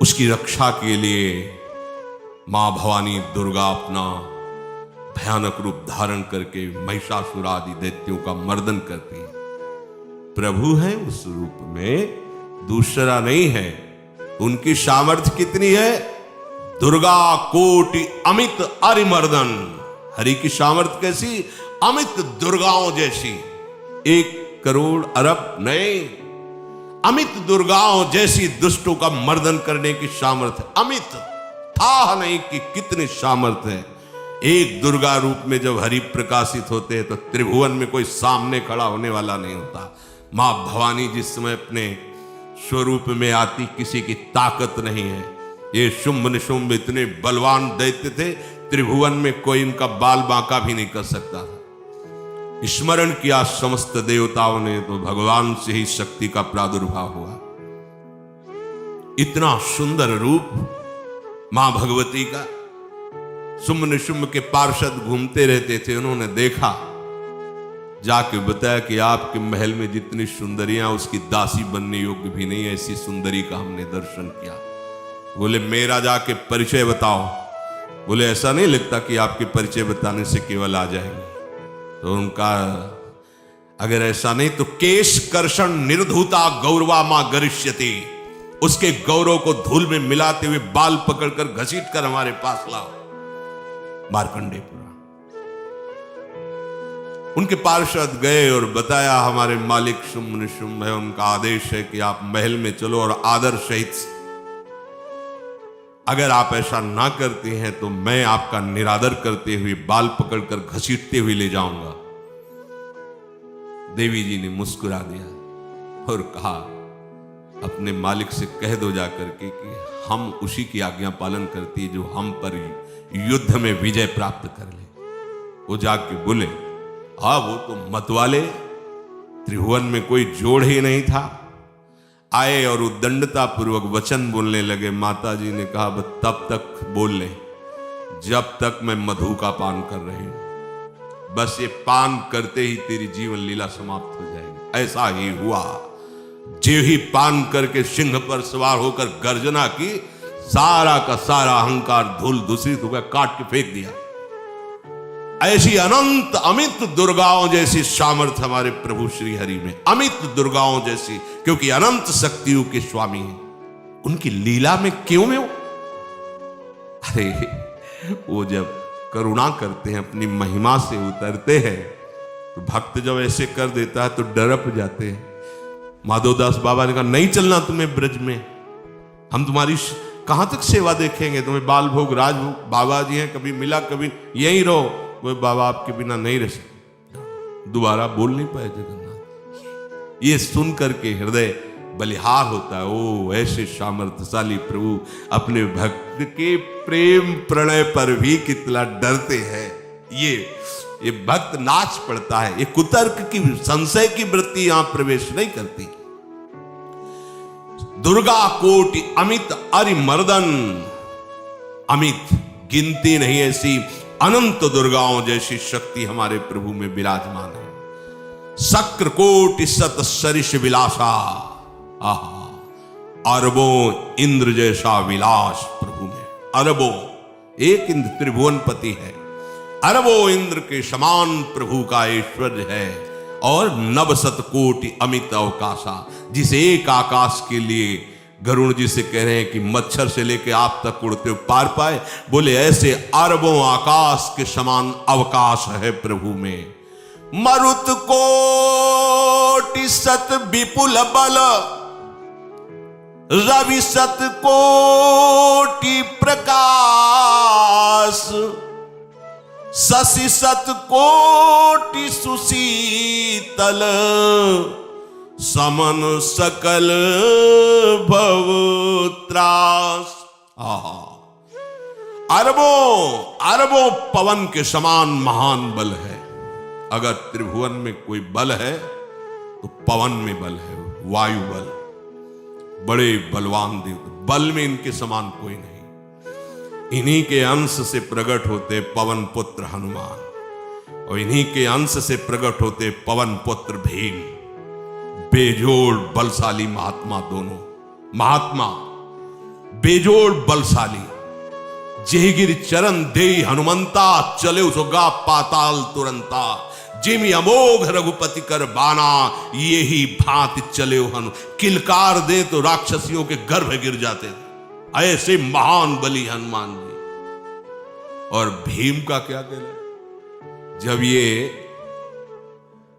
उसकी रक्षा के लिए मां भवानी दुर्गा अपना भयानक रूप धारण करके महिषासुर आदि दैत्यों का मर्दन करती है। प्रभु है उस रूप में, दूसरा नहीं है। उनकी सामर्थ्य कितनी है? दुर्गा कोटि अमित अरिमर्दन। हरि की सामर्थ्य कैसी? अमित दुर्गाओं जैसी। 1 करोड़ अरब नहीं, अमित दुर्गाओं जैसी दुष्टों का मर्दन करने की सामर्थ्य। अमित था नहीं कि कितनी सामर्थ्य है। एक दुर्गा रूप में जब हरि प्रकाशित होते हैं तो त्रिभुवन में कोई सामने खड़ा होने वाला नहीं होता। मां भवानी जिस समय अपने स्वरूप में आती, किसी की ताकत नहीं है। ये शुंभ निशुंभ इतने बलवान दैत्य थे, त्रिभुवन में कोई इनका बाल बांका भी नहीं कर सकता था। स्मरण किया समस्त देवताओं ने तो भगवान से ही शक्ति का प्रादुर्भाव हुआ। इतना सुंदर रूप मां भगवती का। शुंभ निशुंभ के पार्षद घूमते रहते थे, उन्होंने देखा, जाके बताया कि आपके महल में जितनी सुंदरियां उसकी दासी बनने योग्य भी नहीं, ऐसी सुंदरी का हमने दर्शन किया। बोले मेरा जाके परिचय बताओ। बोले ऐसा नहीं लगता कि आपके परिचय बताने से केवल आ जाएंगे। तो उनका अगर ऐसा नहीं तो केश कर्षण निर्धूता गौरवा मां गरिष्यति, उसके गौरव को धूल में मिलाते हुए बाल पकड़कर घसीट कर हमारे पास लाओ। मार्कंडेयपुरा उनके पार्षद गए और बताया हमारे मालिक शुंभ निशुंभ है, उनका आदेश है कि आप महल में चलो और आदर सहित, अगर आप ऐसा ना करते हैं तो मैं आपका निरादर करते हुए बाल पकड़कर घसीटते हुए ले जाऊंगा। देवी जी ने मुस्कुरा दिया और कहा अपने मालिक से कह दो जाकर के कि हम उसी की आज्ञा पालन करती है जो हम पर युद्ध में विजय प्राप्त कर ले। वो जाके बोले हाँ वो तो मतवाले, त्रिभुवन में कोई जोड़ ही नहीं था। आए और उद्दंडता पूर्वक वचन बोलने लगे। माता जी ने कहा बस तब तक बोल ले जब तक मैं मधु का पान कर रही हूं। बस ये पान करते ही तेरी जीवन लीला समाप्त हो जाएगी। ऐसा ही हुआ। जो ही पान करके सिंह पर सवार होकर गर्जना की, सारा का सारा अहंकार धूल दूषित हो गया, काट के फेंक दिया। ऐसी अनंत अमित दुर्गाओं जैसी सामर्थ्य हमारे प्रभु श्री हरि में, अमित दुर्गाओं जैसी, क्योंकि अनंत शक्तियों के स्वामी हैं। उनकी लीला में क्यों में हो? अरे वो जब करुणा करते हैं, अपनी महिमा से उतरते हैं, तो भक्त जब ऐसे कर देता है तो डरप जाते हैं। माधवदास बाबा ने कहा नहीं चलना तुम्हें ब्रज में, हम तुम्हारी कहां तक सेवा देखेंगे, तुम्हें बाल भोग राजभोग। बाबा जी हैं, कभी मिला कभी यहीं रहो। वो बाबा आपके बिना नहीं रह सकते। दोबारा बोल नहीं पाए जगन्नाथ। ये सुन करके हृदय बलिहार होता है। ओ ऐसे सामर्थ्यशाली प्रभु अपने भक्त के प्रेम प्रणय पर भी कितना डरते हैं। ये भक्त नाच पड़ता है। ये कुतर्क की, संशय की वृत्ति यहां प्रवेश नहीं करती। दुर्गा कोटि अमित अरिमर्दन, अमित गिनती नहीं, ऐसी अनंत दुर्गाओं जैसी शक्ति हमारे प्रभु में विराजमान है। शक्र कोटि सत सरिष विलासा, आहा अरबों इंद्र जैसा विलास प्रभु में। अरबों, एक इंद्र त्रिभुवनपति है, अरबों इंद्र के समान प्रभु का ऐश्वर्य है। और नवशत कोटि अमित अवकाशा, जिस एक आकाश के लिए गरुण जी से कह रहे हैं कि मच्छर से लेके आप तक उड़ते हो पार पाए, बोले ऐसे अरबों आकाश के समान अवकाश है प्रभु में। मरुत कोटि सत विपुल बल, रवि सत कोटि प्रकाश, शशि सत कोटि सुशीतल, समन सकल भव त्रास। अरबों पवन के समान महान बल है। अगर त्रिभुवन में कोई बल है तो पवन में बल है, वायु बल। बड़े बलवान देव, बल में इनके समान कोई नहीं। इन्हीं के अंश से प्रकट होते पवन पुत्र हनुमान, और इन्हीं के अंश से प्रकट होते पवन पुत्र भीम। बेजोड़ बलशाली महात्मा, दोनों महात्मा बेजोड़ बलशाली, जेगिर चरण दे हनुमंता, चले उसगा पाताल तुरंता, जिमि अमोघ रघुपति कर बाना, ये ही भांति चले हनु, किलकार दे तो राक्षसियों के गर्भ गिर जाते थे। ऐसे महान बली हनुमान जी। और भीम का क्या कहना, जब ये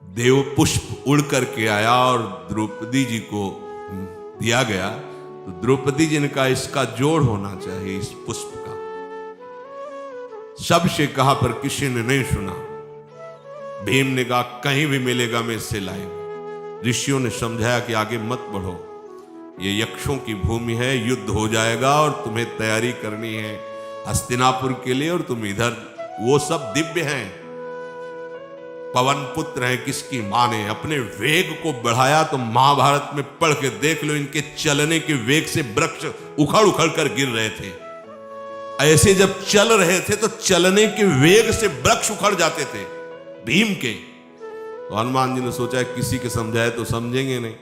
देव पुष्प उड़ करके आया और द्रौपदी जी को दिया गया, तो द्रौपदी जी ने कहा इसका जोड़ होना चाहिए इस पुष्प का। सबसे कहा पर किसी ने नहीं सुना। भीम ने कहा कहीं भी मिलेगा मैं इससे लाएगा। ऋषियों ने समझाया कि आगे मत बढ़ो, ये यक्षों की भूमि है, युद्ध हो जाएगा और तुम्हें तैयारी करनी है हस्तिनापुर के लिए, और तुम इधर, वो सब दिव्य हैं, पवन पुत्र हैं, किसकी मां ने अपने वेग को बढ़ाया। तो महाभारत में पढ़ के देख लो, इनके चलने के वेग से वृक्ष उखड़ उखड़ कर गिर रहे थे। ऐसे जब चल रहे थे तो चलने के वेग से वृक्ष उखड़ जाते थे भीम के। तो हनुमान जी ने सोचा किसी के समझाए तो समझेंगे नहीं,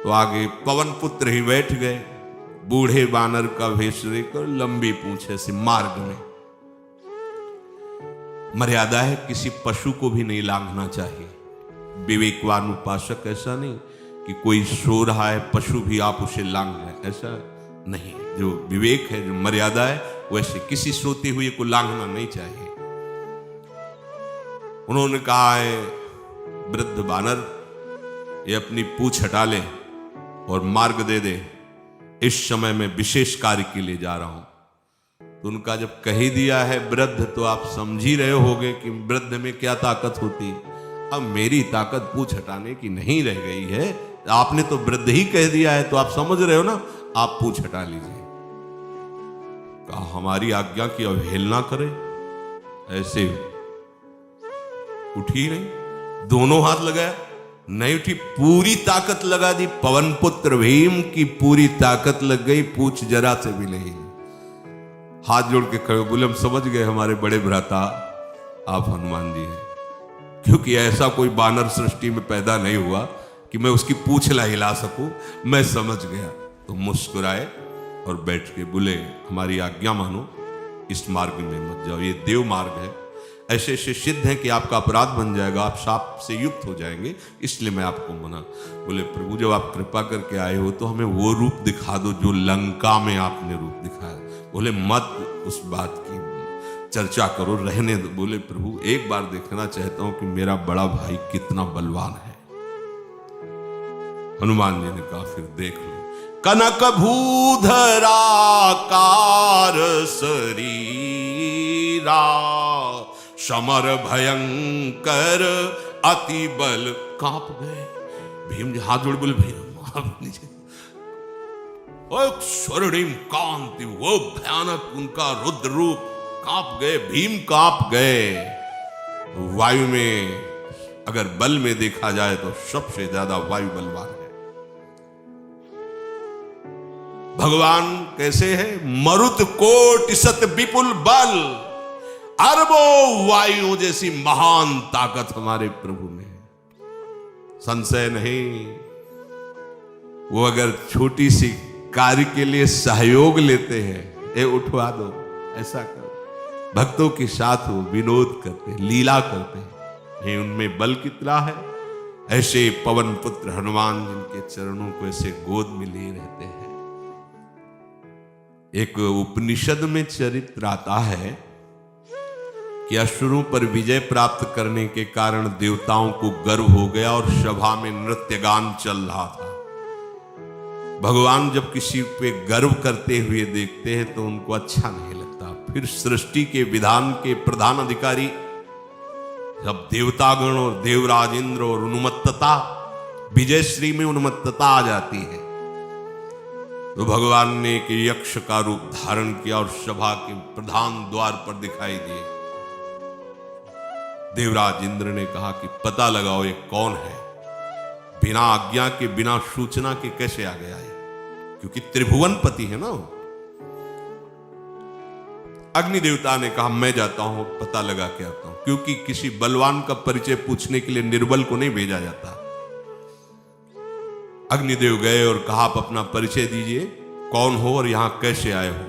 तो आगे पवन पुत्र ही बैठ गए, बूढ़े बानर का वेश लेकर, लंबी पूंछे से। मार्ग में मर्यादा है, किसी पशु को भी नहीं लांघना चाहिए। विवेकवान उपासक ऐसा नहीं कि कोई सो रहा है पशु भी आप उसे लांघ लें, ऐसा नहीं। जो विवेक है, जो मर्यादा है, वैसे किसी सोते हुए को लांघना नहीं चाहिए। उन्होंने कहा है वृद्ध बानर, ये अपनी पूंछ हटा ले और मार्ग दे दे, इस समय मैं विशेष कार्य के लिए जा रहा हूं। तो उनका जब कही दिया है वृद्ध, तो आप समझ ही रहे होगे कि वृद्ध में क्या ताकत होती है। अब मेरी ताकत पूंछ हटाने की नहीं रह गई है, आपने तो वृद्ध ही कह दिया है, तो आप समझ रहे हो ना, आप पूंछ हटा लीजिए। कहा हमारी आज्ञा की अवहेलना करे, ऐसे उठी नहीं, दोनों हाथ लगाया, नहीं उठी, पूरी ताकत लगा दी। पवन पुत्र भीम की पूरी ताकत लग गई, पूछ जरा से भी नहीं। हाथ जोड़ के खड़े बोले हम समझ गए हमारे बड़े भ्राता आप हनुमान जी हैं, क्योंकि ऐसा कोई बानर सृष्टि में पैदा नहीं हुआ कि मैं उसकी पूंछ ला हिला सकूं। मैं समझ गया। तो मुस्कुराए और बैठ के बोले हमारी आज्ञा मानो, इस मार्ग में मत जाओ, ये देव मार्ग है, ऐसे ऐसे सिद्ध है कि आपका अपराध बन जाएगा, आप शाप से युक्त हो जाएंगे, इसलिए मैं आपको मना। बोले प्रभु जब आप कृपा करके आए हो तो हमें वो रूप दिखा दो जो लंका में आपने रूप दिखाया। बोले मत उस बात की चर्चा करो, रहने दो। बोले प्रभु एक बार देखना चाहता हूं कि मेरा बड़ा भाई कितना बलवान है। हनुमान जी ने कहा फिर देख लो। कनक भूधरा कार शरीरा, समर भयंकर अति बल कांप गए। भीम जी हाथ जोड़ बोले भैया नीचे। स्वर्णिम कांति, वो भयानक उनका रुद्र रूप, कांप गए, भीम कांप गए। वायु में अगर बल में देखा जाए तो सबसे ज्यादा वायु बलवान है। भगवान कैसे है? मरुत कोटि सत विपुल बल, अरबों वायु जैसी महान ताकत हमारे प्रभु में है, संशय नहीं। वो अगर छोटी सी कार्य के लिए सहयोग लेते हैं, ए उठवा दो, ऐसा करो, भक्तों के साथ वो विनोद करते हैं, लीला करते हैं, नहीं उनमें बल कितना है। ऐसे पवन पुत्र हनुमान जिनके चरणों को ऐसे गोद में लिए रहते हैं। एक उपनिषद में चरित्र आता है कि असुरों पर विजय प्राप्त करने के कारण देवताओं को गर्व हो गया और सभा में नृत्य गान चल रहा था। भगवान जब किसी पे गर्व करते हुए देखते हैं तो उनको अच्छा नहीं लगता। फिर सृष्टि के विधान के प्रधान अधिकारी जब देवतागण और देवराज इंद्र और उन्मत्तता, विजयश्री में उन्मत्तता आ जाती है, तो भगवान ने एक यक्ष का रूप धारण किया और सभा के प्रधान द्वार पर दिखाई दिए। देवराज इंद्र ने कहा कि पता लगाओ ये कौन है, बिना आज्ञा के बिना सूचना के कैसे आ गया है, क्योंकि त्रिभुवन पति है ना। अग्नि देवता ने कहा मैं जाता हूं, पता लगा के आता हूं, क्योंकि किसी बलवान का परिचय पूछने के लिए निर्बल को नहीं भेजा जाता। अग्निदेव गए और कहा आप अपना परिचय दीजिए, कौन हो और यहां कैसे आए हो।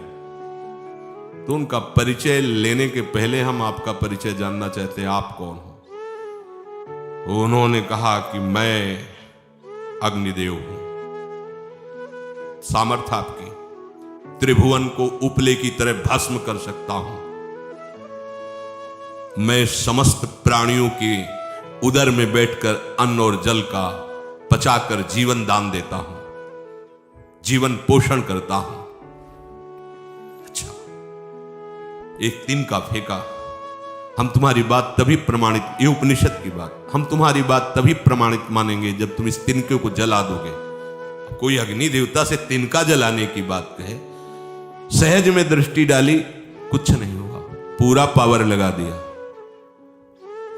तो उनका परिचय लेने के पहले हम आपका परिचय जानना चाहते हैं, आप कौन हो। उन्होंने कहा कि मैं अग्निदेव हूं। सामर्थ्य आपकी, त्रिभुवन को उपले की तरह भस्म कर सकता हूं। मैं समस्त प्राणियों के उदर में बैठकर अन्न और जल का पचाकर जीवन दान देता हूं, जीवन पोषण करता हूं। अच्छा, एक तिनका फेंका, हम तुम्हारी बात तभी प्रमाणित, ये उपनिषद की बात, हम तुम्हारी बात तभी प्रमाणित मानेंगे जब तुम इस तिनके को जला दोगे। कोई अग्नि देवता से तिनका जलाने की बात कहे, सहज में दृष्टि डाली, कुछ नहीं हुआ, पूरा पावर लगा दिया।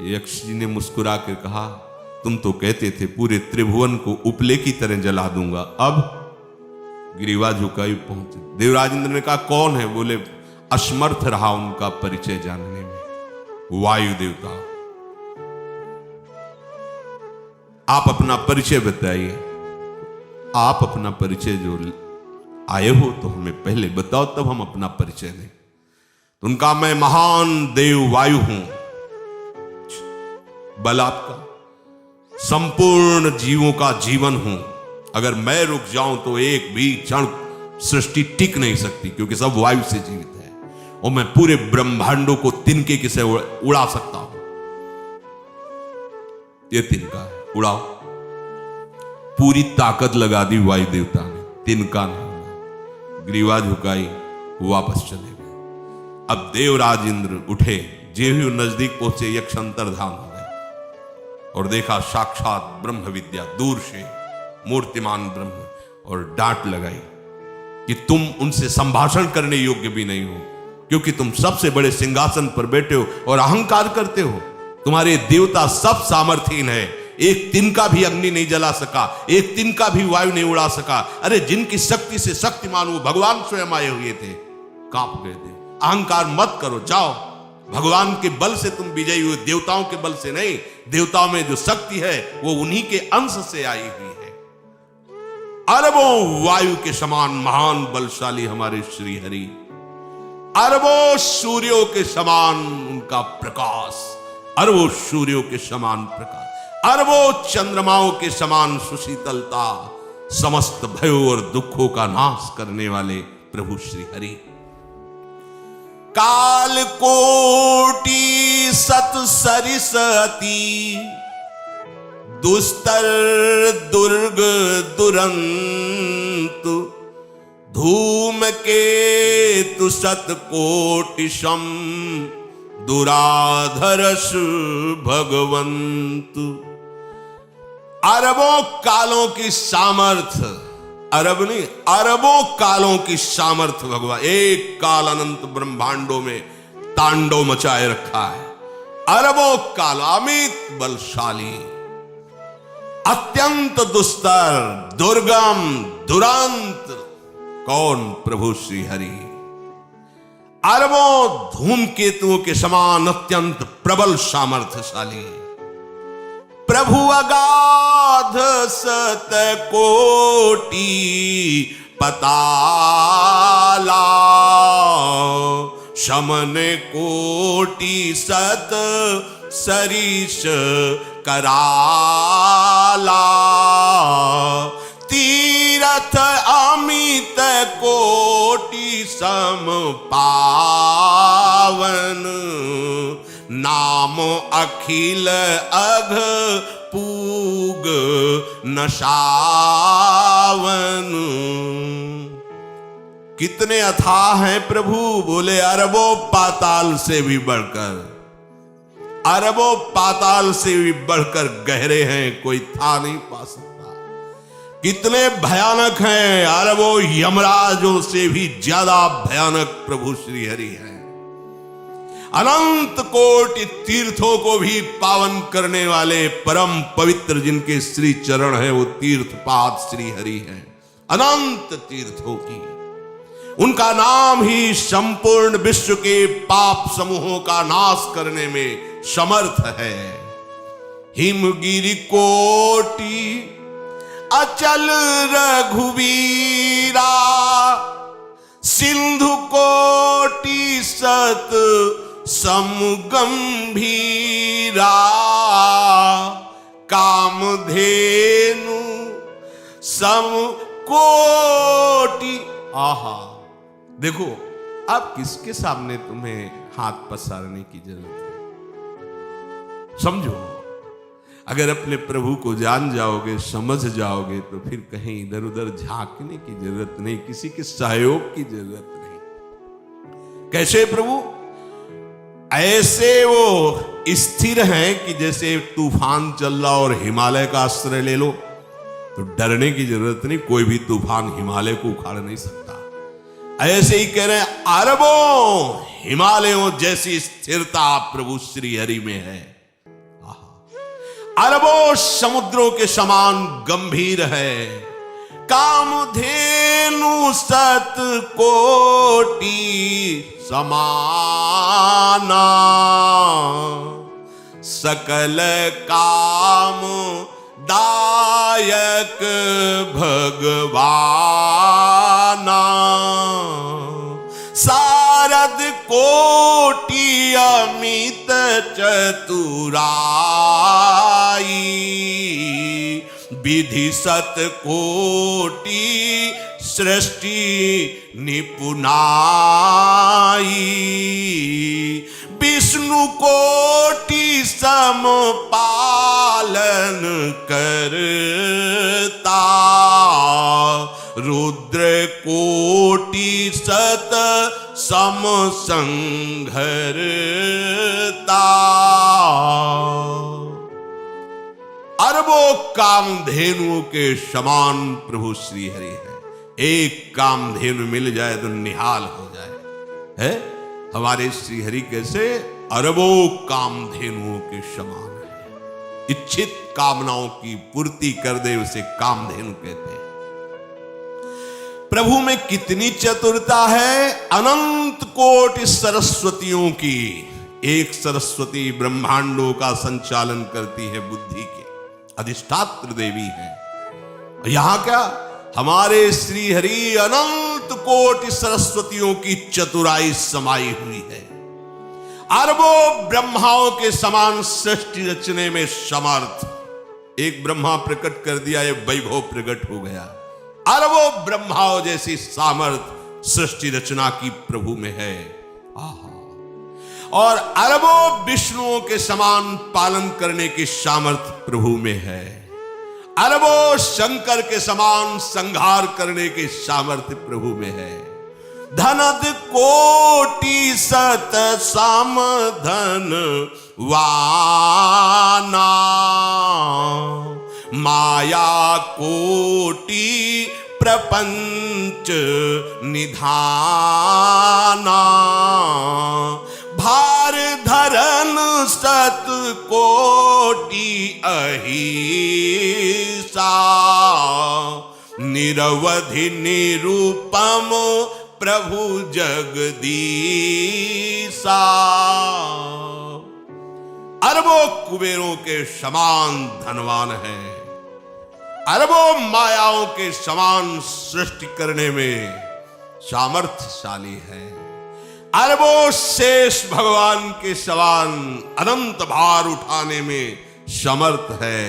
यक्ष जी ने मुस्कुरा कर कहा, तुम तो कहते थे पूरे त्रिभुवन को उपले की तरह जला दूंगा, अब गिरीवा झुकाई पहुंचे। देवराज इंद्र ने कहा कौन है? बोले असमर्थ रहा उनका परिचय जानने में। वायु देवता, आप अपना परिचय बताइए। आप अपना परिचय जो आए हो तो हमें पहले बताओ, तब हम अपना परिचय दें। तो उनका, मैं महान देव वायु हूं। बल आपका, संपूर्ण जीवों का जीवन हूं। अगर मैं रुक जाऊं तो एक भी क्षण सृष्टि टिक नहीं सकती, क्योंकि सब वायु से जीवित है। और मैं पूरे ब्रह्मांडों को तिनके से उड़ा सकता हूं। ये तिनका है, उड़ाओ। पूरी ताकत लगा दी वायु देवता ने, तिनका नहीं। ग्रीवा झुकाई, वापस चले गए। अब देवराज इंद्र उठे, जे भी नजदीक पहुंचे यक्ष अंतर्धान हो गए और देखा साक्षात ब्रह्म विद्या, दूर से मूर्तिमान ब्रह्म, और डांट लगाई कि तुम उनसे संभाषण करने योग्य भी नहीं हो, क्योंकि तुम सबसे बड़े सिंहासन पर बैठे हो और अहंकार करते हो। तुम्हारे देवता सब सामर्थ्यहीन है, एक तिनका भी अग्नि नहीं जला सका, एक तिनका भी वायु नहीं उड़ा सका। अरे जिनकी शक्ति से शक्तिमान वो भगवान स्वयं आए हुए थे, कांप गए थे। अहंकार मत करो, जाओ। भगवान के बल से तुम विजयी हुए, देवताओं के बल से नहीं। देवताओं में जो शक्ति है वो उन्हीं के अंश से आई हुई है। अरबों वायु के समान महान बलशाली हमारे श्री हरि, अरबों सूर्यों के समान उनका प्रकाश, अरबों सूर्यों के समान प्रकाश, अरबों चंद्रमाओं के समान सुशीतलता, समस्त भयों और दुखों का नाश करने वाले प्रभु श्री हरि। काल कोटि सत सरिसती, दुस्तर दुर्ग दुरंत, धूम के तु सत कोटि सम, दुराधरस भगवंत। अरबों कालों की सामर्थ्य, अरब नहीं, अरबों कालों की सामर्थ्य भगवान एक काल अनंत ब्रह्मांडों में तांडव मचाए रखा है। अरबों काल, अमित बलशाली, अत्यंत दुस्तर, दुर्गम, दुरांत, कौन? प्रभु श्री हरि। अरबों धूमकेतुओं के समान अत्यंत प्रबल सामर्थ्यशाली प्रभु, अगाध सत कोटि पताला, शमन कोटि सत सरिष कराला, तीरथ अमित कोटि सम पावन, नाम अखिल अघ पूग नशावन। कितने अथाह हैं प्रभु? बोले अरबों पाताल से भी बढ़कर, अरबों पाताल से भी बढ़कर गहरे हैं, कोई था नहीं पा सकता। कितने भयानक हैं, अरबों यमराजों से भी ज्यादा भयानक प्रभु श्री हरि हैं। अनंत कोटि तीर्थों को भी पावन करने वाले परम पवित्र जिनके श्री चरण है, वो तीर्थपाद श्री हरि हैं। अनंत तीर्थों की, उनका नाम ही संपूर्ण विश्व के पाप समूहों का नाश करने में समर्थ है। हिमगिरि कोटि अचल रघुवीरा, सत समगंभीरा कामधेनु समकोटि। आहा, देखो अब किसके सामने तुम्हें हाथ पसारने की जरूरत है? समझो, अगर अपने प्रभु को जान जाओगे, समझ जाओगे, तो फिर कहीं इधर उधर झांकने की जरूरत नहीं, किसी के सहयोग की जरूरत नहीं। कैसे प्रभु? ऐसे वो स्थिर हैं कि जैसे तूफान चल रहा और हिमालय का आश्रय ले लो तो डरने की जरूरत नहीं, कोई भी तूफान हिमालय को उखाड़ नहीं सकता। ऐसे ही कह रहे हैं, अरबों हिमालयों जैसी स्थिरता प्रभु श्री हरि में है। अरबों समुद्रों के समान गंभीर है। कामधेनु सत कोटि समाना सकल काम दायक भगवाना सारद कोटि अमित चतुराई विधि सत कोटि सृष्टि निपुनाई विष्णु कोटि सम पालन करता रुद्र कोटि सत सम संघरता। अरबों कामधेनुओं के समान प्रभु श्री हरि है। एक कामधेनु मिल जाए तो निहाल हो जाए है। हमारे श्री हरि कैसे? अरबों कामधेनुओं के समान है। इच्छित कामनाओं की पूर्ति कर दे उसे कामधेनु कहते हैं। प्रभु में कितनी चतुरता है। अनंत कोटि सरस्वतियों की एक सरस्वती ब्रह्मांडों का संचालन करती है, बुद्धि के अधिष्ठात्र देवी है। यहां क्या हमारे श्री हरि अनंत कोटि सरस्वतियों की चतुराई समाई हुई है। अरबों ब्रह्माओं के समान सृष्टि रचने में समर्थ। एक ब्रह्मा प्रकट कर दिया, ये वैभव प्रकट हो गया। अरबों ब्रह्माओं जैसी सामर्थ सृष्टि रचना की प्रभु में है। आहा। और अरबों विष्णुओं के समान पालन करने की सामर्थ प्रभु में है। अरबों शंकर के समान संहार करने की सामर्थ्य प्रभु में है। धनद कोटि सत समधन वाना माया कोटि प्रपंच निधाना भार धरन सत कोटि अहिसा निरवधि निरूपम प्रभु जगदीसा। अरबों कुबेरों के समान धनवान है। अरबों मायाओं के समान सृष्टि करने में सामर्थ्यशाली है। अरबों शेष भगवान के समान अनंत भार उठाने में समर्थ है।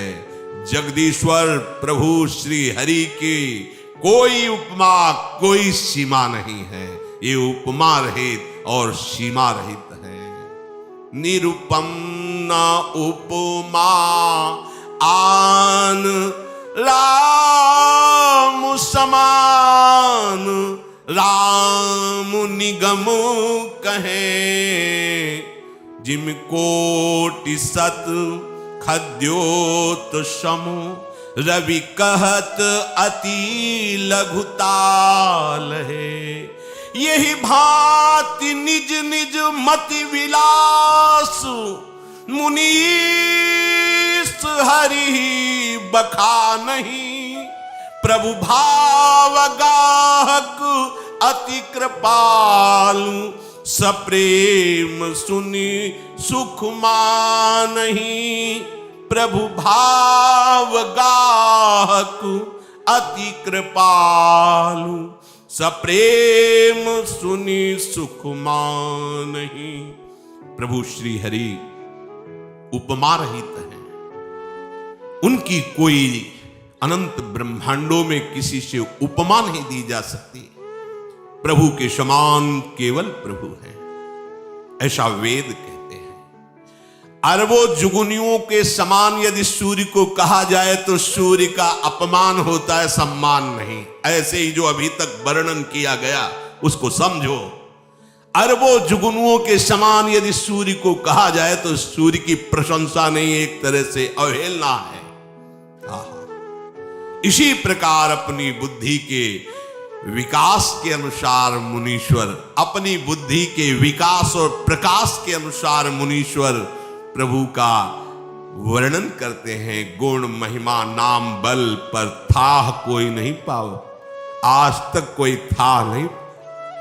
जगदीश्वर प्रभु श्री हरि की कोई उपमा कोई सीमा नहीं है। ये उपमा रहित और सीमा रहित है। निरुपम न उपमा आन राम समान राम निगम कहे जिम कोटि सत खद्योत समु रवि कहत अति लघुताल है। यही भांति निज निज मति विलास मुनीस हरि बखा नहीं। प्रभु भाव गाहक अति कृपालु सप्रेम सुनि सुख मानहि। प्रभु भाव गाहक अति कृपालु सप्रेम सुनी सुख मानहि। प्रभु श्री हरि उपमा रहित हैं, उनकी कोई अनंत ब्रह्मांडों में किसी से उपमा नहीं दी जा सकती। प्रभु के समान केवल प्रभु हैं, ऐसा वेद कहते हैं। अरबों जुगुनियों के समान यदि सूर्य को कहा जाए तो सूर्य का अपमान होता है, सम्मान नहीं। ऐसे ही जो अभी तक वर्णन किया गया उसको समझो। अरबों जुगनुओं के समान यदि सूर्य को कहा जाए तो सूर्य की प्रशंसा नहीं, एक तरह से अवहेलना है। इसी प्रकार अपनी बुद्धि के विकास के अनुसार मुनीश्वर, अपनी बुद्धि के विकास और प्रकाश के अनुसार मुनीश्वर प्रभु का वर्णन करते हैं। गुण महिमा नाम बल पर थाह कोई नहीं पाओ, आज तक कोई था नहीं।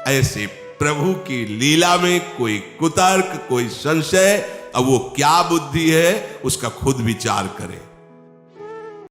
ऐसे प्रभु की लीला में कोई कुतर्क, कोई संशय, अब वो क्या बुद्धि है उसका खुद विचार करें।